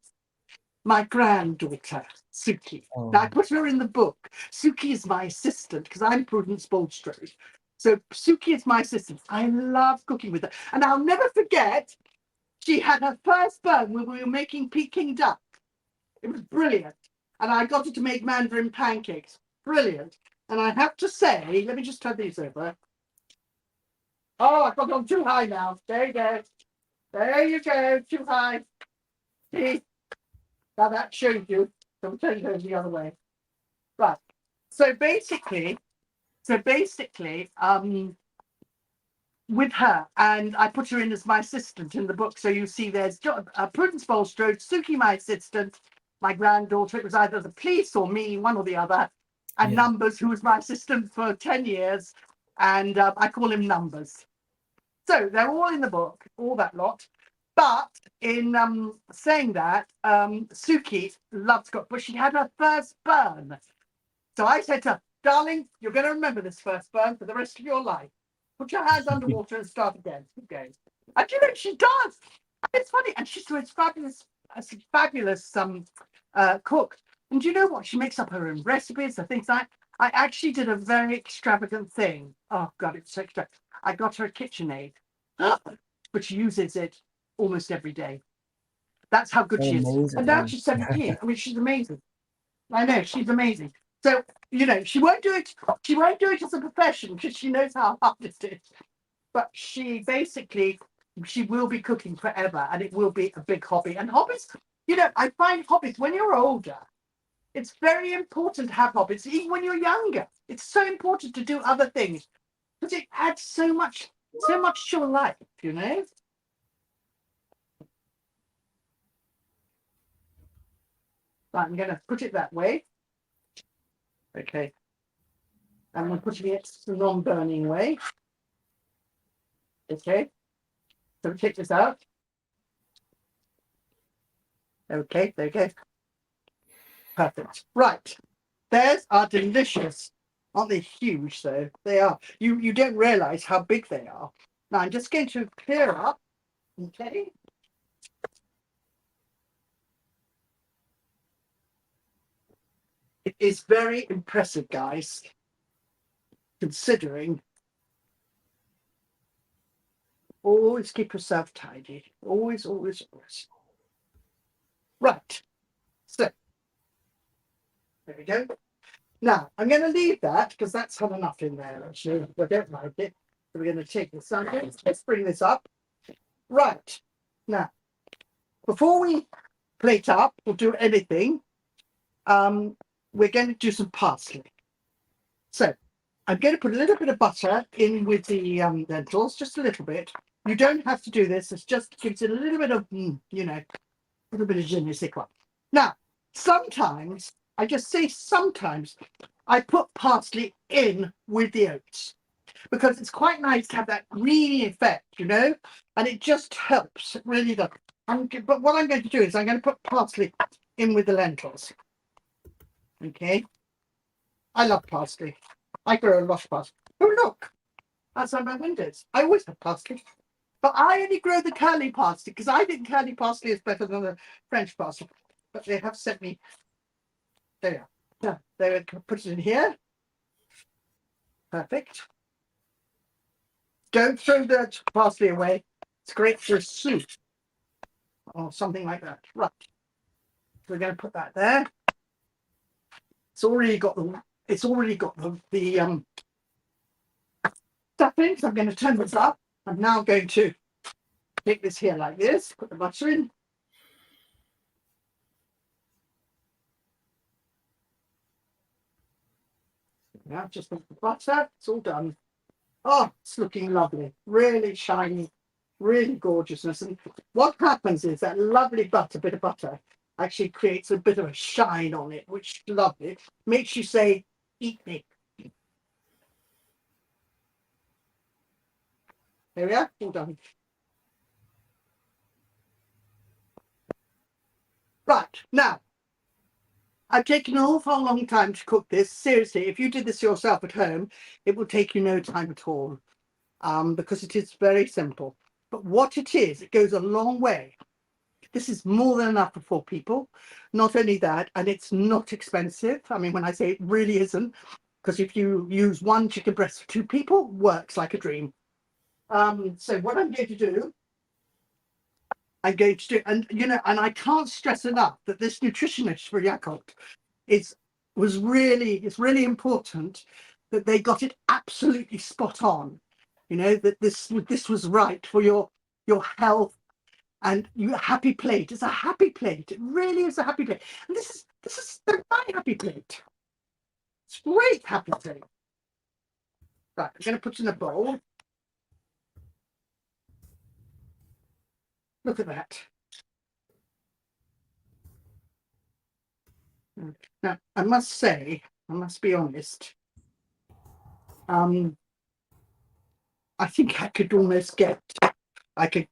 My granddaughter, Suki. Now, I Oh, put her in the book. Suki is my assistant because I'm Prudence Bulstrode. So Suki is my assistant. I love cooking with her. And I'll never forget, she had her first burn when we were making Peking duck. It was brilliant. And I got her to make mandarin pancakes. Brilliant. And I have to say, let me just turn these over. Oh, I've got on too high now. There you go. There you go. Too high. See? Now that shows you. So I'm turning it the other way. Right. So basically, with her, and I put her in as my assistant in the book. So you see there's Prudence Bulstrode, Suki, my assistant, my granddaughter. It was either the police or me, one or the other, and yeah. Numbers, who was my assistant for 10 years. And I call him Numbers. So they're all in the book, all that lot. But in saying that, Suki loves cook, but she had her first burn. So I said to her, darling, you're going to remember this first burn for the rest of your life. Put your hands underwater and start again. Keep going. And she does. It's funny. And she's a fabulous cook. And do you know what? She makes up her own recipes and things like that. I actually did a very extravagant thing. Oh, God, it's so extravagant. I got her a KitchenAid, but she uses it almost every day. That's how good Oh, she is. And now amazing. she's 17. I mean, she's amazing. I know, she's amazing. So, she won't do it. She won't do it as a profession because she knows how hard it is. But she will be cooking forever, and it will be a big hobby. And hobbies, I find hobbies when you're older, it's very important to have hobbies, even when you're younger. It's so important to do other things because it adds so much to your life, Right, I'm going to put it that way. Okay. And I'm putting it the non-burning way. Okay. So take this out. Okay, there you go. Perfect. Right. There's our delicious. Aren't they huge though? They are. You don't realize how big they are. Now I'm just going to clear up. Okay. It is very impressive, guys, considering. Always keep yourself tidy. Always, always, always. Right. So there we go. Now I'm going to leave that because that's had enough in there. Actually, I don't like it. So we're going to take this out. Let's bring this up. Right. Now, before we plate up or do anything, we're going to do some parsley. So I'm going to put a little bit of butter in with the lentils, just a little bit. You don't have to do this. It just gives it a little bit of, a little bit of je ne sais quoi. Now, sometimes, I just say sometimes, I put parsley in with the oats because it's quite nice to have that greeny effect, and it just helps. It really does. But what I'm going to do is I'm going to put parsley in with the lentils. Okay. I love parsley. I grow a lot of parsley. Oh, look, outside my windows. I always have parsley. But I only grow the curly parsley because I think curly parsley is better than the French parsley. but they have sent me. There. Yeah, they can put it in here. Perfect. Don't throw the parsley away. It's great for a soup or something like that. Right. So we're going to put that there. It's already got the stuffing. So I'm going to turn this up. I'm now going to take this here like this. Put the butter in. Now just put the butter. It's all done. Oh, it's looking lovely. Really shiny. Really gorgeousness. And what happens is that lovely bit of butter, actually creates a bit of a shine on it, which is lovely. Makes you say, eat me. There we are, all done. Right, now, I've taken an awful long time to cook this. Seriously, if you did this yourself at home, it will take you no time at all, because it is very simple. But what it is, it goes a long way. This is more than enough for 4 people. Not only that, and it's not expensive. I mean, when I say it really isn't, because if you use 1 chicken breast for 2 people, works like a dream. So what I'm going to do, and you know, and I can't stress enough that this nutritionist for Yakult it's really important that they got it absolutely spot on. You know, that this was right for your health. And you happy plate. It's a happy plate. It really is a happy plate. And this is my happy plate. It's great happy plate. Right, I'm going to put it in a bowl. Look at that. Now, I must be honest. I think I could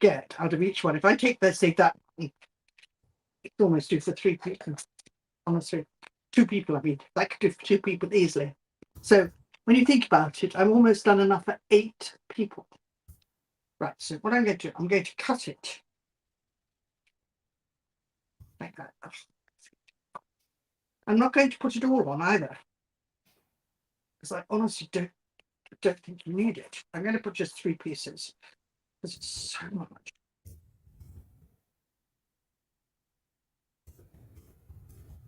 get out of each one. If I take, let's say that, it's almost do for 3 people. Honestly, 2 people, I mean, that could do for 2 people easily. So when you think about it, I'm almost done enough for 8 people. Right, so what I'm going to do, I'm going to cut it like that. I'm not going to put it all on either, because I honestly don't think you need it. I'm going to put just 3 pieces, because it's so much.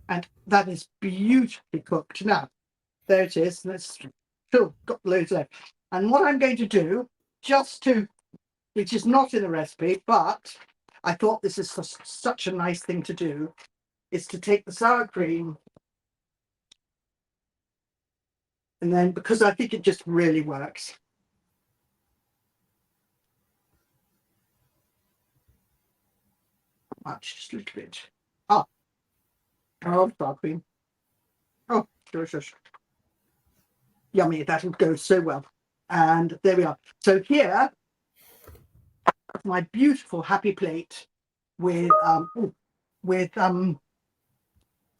And that is beautifully cooked. Now, there it is. That's still got loads left. And what I'm going to do, which is not in the recipe, but I thought this is such a nice thing to do, is to take the sour cream, and then, because I think it just really works. Much, just a little bit. Oh, sour cream. Oh, delicious. Yummy, that'll go so well. And there we are. So here, my beautiful happy plate with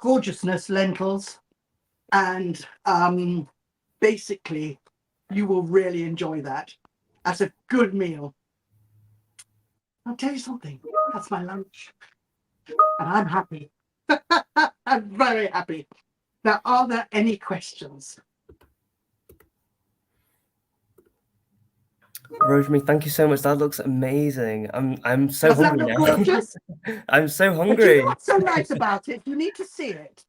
gorgeousness lentils, and basically you will really enjoy that as a good meal. I'll tell you something, that's my lunch and I'm happy. I'm very happy. Now, are there any questions? Rosemary, thank you so much. That looks amazing. I'm so Does that hungry look now. gorgeous? I'm so But you know hungry. what's so nice about it? You need to see it.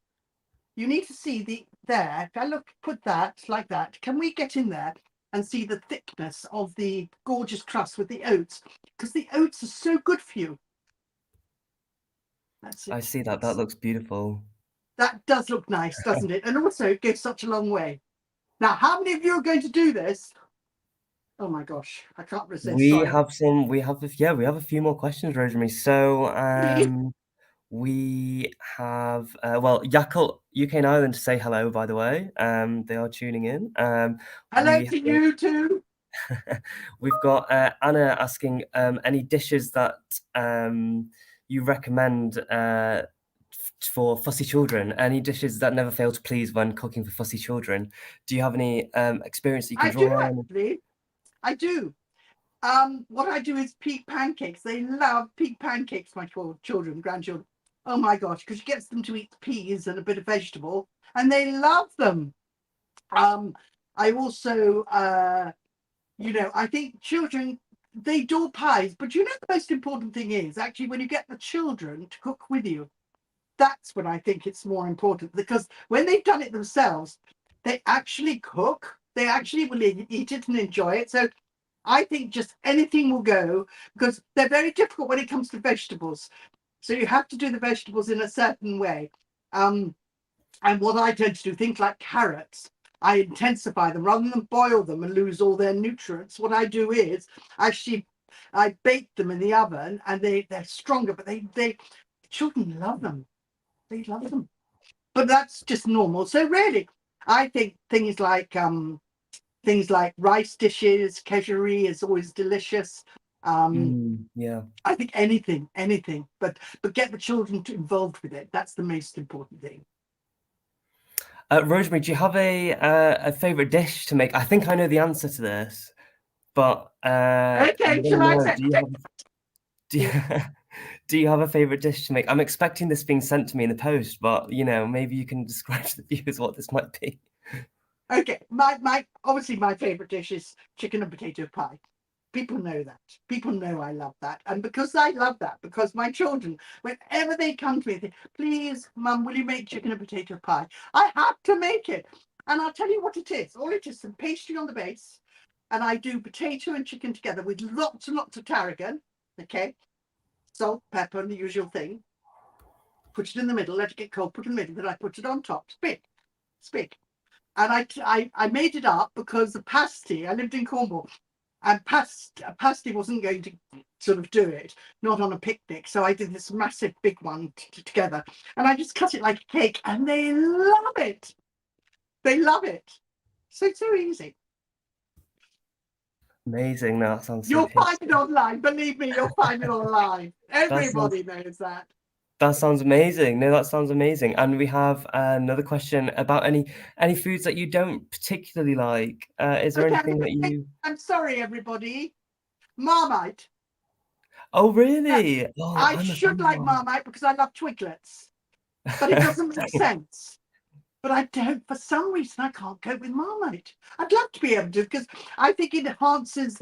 You need to see there. If I put that like that, can we get in there and see the thickness of the gorgeous crust with the oats? Because the oats are so good for you. That's it. I see that. That looks beautiful. That does look nice, doesn't it? And also it goes such a long way. Now, how many of you are going to do this? Oh my gosh, I can't resist. We Sorry. have a few more questions, Rosemary. So, we have, well, Yakult UK and Ireland to say hello, by the way. They are tuning in. Hello to you too. We've got Anna asking any dishes that you recommend for fussy children. Any dishes that never fail to please when cooking for fussy children. Do you have any experience that you can I do draw on? actually. I do. What I do is peak pancakes. They love peak pancakes, my children, grandchildren. Oh my gosh, because she gets them to eat peas and a bit of vegetable, and they love them. I also, I think children, they do pies, but the most important thing is actually when you get the children to cook with you. That's when I think it's more important, because when they've done it themselves, they actually cook. They actually will eat it and enjoy it. So I think just anything will go, because they're very difficult when it comes to vegetables. So you have to do the vegetables in a certain way. And what I tend to do, things like carrots, I intensify them rather than boil them and lose all their nutrients. What I do is actually I bake them in the oven, and they're stronger, but they children love them. They love them. But that's just normal. So really, I think things like rice dishes, keshery is always delicious. Yeah. I think anything, but get the children involved with it. That's the most important thing. Rosemary, do you have a favorite dish to make? I think I know the answer to this, but I'm Okay, gonna shall I know. say? Do you, do you have a favorite dish to make? I'm expecting this being sent to me in the post, but maybe you can describe to the viewers what this might be. Okay, my obviously my favorite dish is chicken and potato pie. People know that. People know I love that. And because I love that, because my children, whenever they come to me, they say, please, Mum, will you make chicken and potato pie? I have to make it. And I'll tell you what it is. All it is some pastry on the base. And I do potato and chicken together with lots and lots of tarragon. Okay. Salt, pepper, and the usual thing. Put it in the middle, let it get cold, put it in the middle, then I put it on top. Speak. And I made it up because the pasty, I lived in Cornwall, and pasty wasn't going to sort of do it, not on a picnic. So I did this massive big one together, and I just cut it like a cake, and they love it. They love it. So easy. Amazing. No, that sounds so You'll find tasty. it online. Believe me, you'll find it online. That sounds Everybody knows that. that sounds amazing. No, that sounds amazing. And we have another question about any foods that you don't particularly like. Is there Okay, anything that you? I'm sorry, everybody. Marmite. Oh, Yeah, really? Oh, I I'm a fan should of like Marmite because I love Twiglets, but it doesn't make sense. But I don't, for some reason, I can't cope with Marmite. I'd love to be able to, because I think it enhances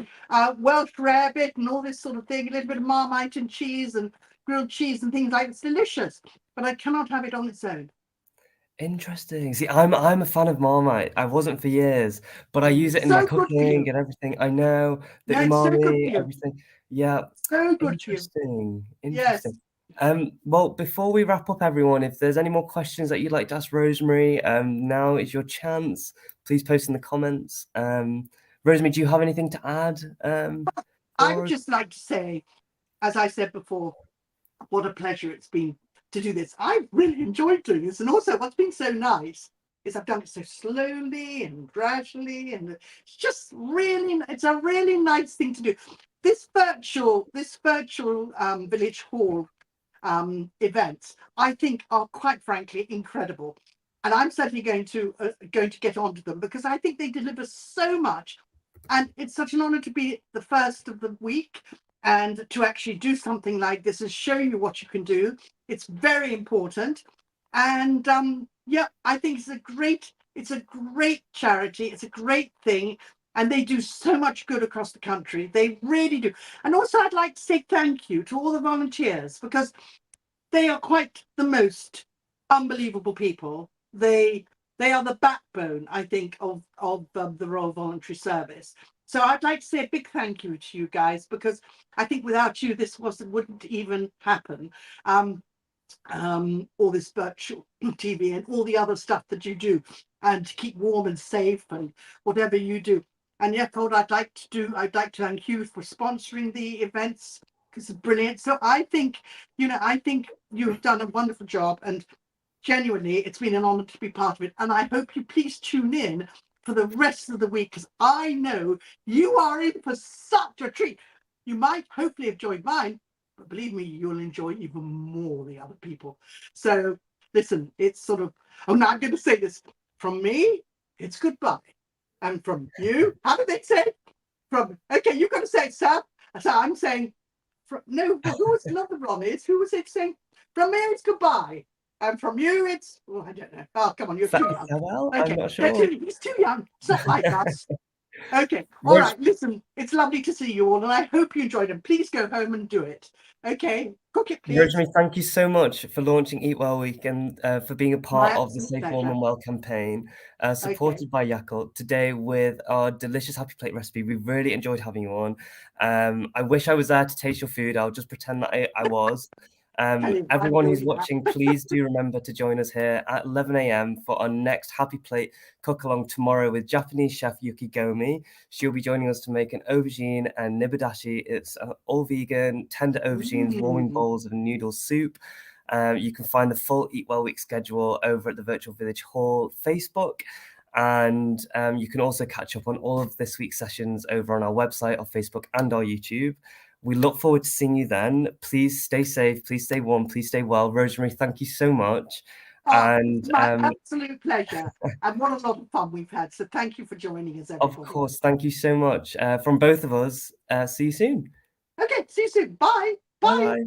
Welsh rarebit and all this sort of thing, a little bit of Marmite and cheese and grilled cheese and things like that. It's delicious, but I cannot have it on its own. Interesting. See, I'm a fan of Marmite. I wasn't for years, but I use it in my So good for cooking you. and everything. I know the No, it's so good for umami, you. everything. Yeah, So good for you. interesting. Yes. Interesting. Well, before we wrap up, everyone, if there's any more questions that you'd like to ask Rosemary, now is your chance. Please post in the comments. Rosemary, do you have anything to add? I would For us? just like to say, as I said before, what a pleasure it's been to do this. I've really enjoyed doing this. And also, what's been so nice is I've done it so slowly and gradually. And it's a really nice thing to do. This virtual village hall events, I think, are quite frankly incredible. And I'm certainly going to get onto them because I think they deliver so much. And it's such an honor to be the first of the week and to actually do something like this and show you what you can do. It's very important. And yeah, I think it's a great charity. It's a great thing. And they do so much good across the country. They really do. And also, I'd like to say thank you to all the volunteers, because they are quite the most unbelievable people. They are the backbone, I think, of the Royal Voluntary Service. So I'd like to say a big thank you to you guys, because I think without you this wouldn't even happen. All this virtual TV and all the other stuff that you do, and to keep warm and safe and whatever you do. And yeah, I'd like to thank you for sponsoring the events, because it's brilliant. So I think you have done a wonderful job, and genuinely it's been an honor to be part of it. And I hope you please tune in for the rest of the week, because I know you are in for such a treat. You might hopefully have enjoyed mine, but believe me, you'll enjoy even more the other people. So listen, it's sort of, oh, now I'm going to say this. From me, it's goodbye. And from you, how did they say? Okay, you've got to say it, Sam. So I'm saying, no, who was another Ron is? Who was it saying? From me, it's goodbye. And from you, it's, I don't know. Oh, come on, you're too young. Farewell? Okay, I'm not sure. he's too young. It's not like us. Okay, all Ros- right, listen, it's lovely to see you all, and I hope you enjoyed it. Please go home and do it. Okay, cook it, please. Rosemary, thank you so much for launching Eat Well Week and for being a My part of the absolute Safe, Warm pleasure. and Well campaign, Okay, supported by Yakult, today with our delicious Happy Plate recipe. We really enjoyed having you on. I wish I was there to taste your food. I'll just pretend that I was. tell you, I'm Everyone who's doing that. watching, please do remember to join us here at 11 a.m. for our next Happy Plate cook-along tomorrow with Japanese chef Yuki Gomi. She'll be joining us to make an aubergine and nibadashi. It's all vegan, tender aubergines, warming bowls of noodle soup. You can find the full Eat Well Week schedule over at the Virtual Village Hall Facebook. And you can also catch up on all of this week's sessions over on our website, our Facebook, and our YouTube. We look forward to seeing you then. Please stay safe, please stay warm, please stay well. Rosemary, thank you so much. It's my absolute pleasure. And what a lot of fun we've had. So thank you for joining us, everybody. Of course, thank you so much. From both of us, see you soon. Okay, see you soon. Bye. Bye.